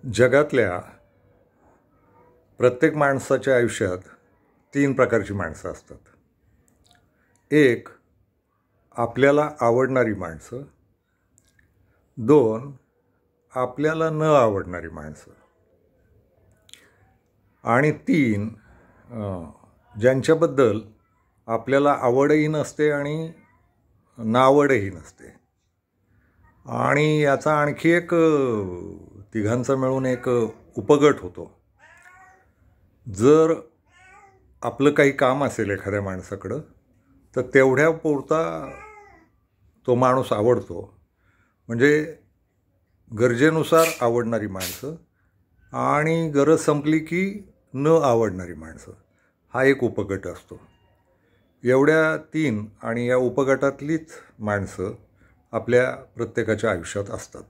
जगातल्या प्रत्येक माणसाच्या आयुष्यात 3 प्रकारची माणसं असतात. एक, आपल्याला आवडणारी माणसं. 2, आपल्याला न आवडणारी माणसं. आणि 3, ज्यांच्याबद्दल आपल्याला आवडही नसते आणि नावडही नसते. आणि याचा आणखी एक तिघांचा मिळून एक उपगट होतो. जर आपलं काही काम असेल एखाद्या माणसाकडं तर तेवढ्यापुरता तो माणूस आवडतो. म्हणजे गरजेनुसार आवडणारी माणसं आणि गरज संपली की न आवडणारी माणसं, हा एक उपगट असतो. एवढ्या 3 आणि या उपगटातलीच माणसं आपल्या प्रत्येकाच्या आयुष्यात असतात.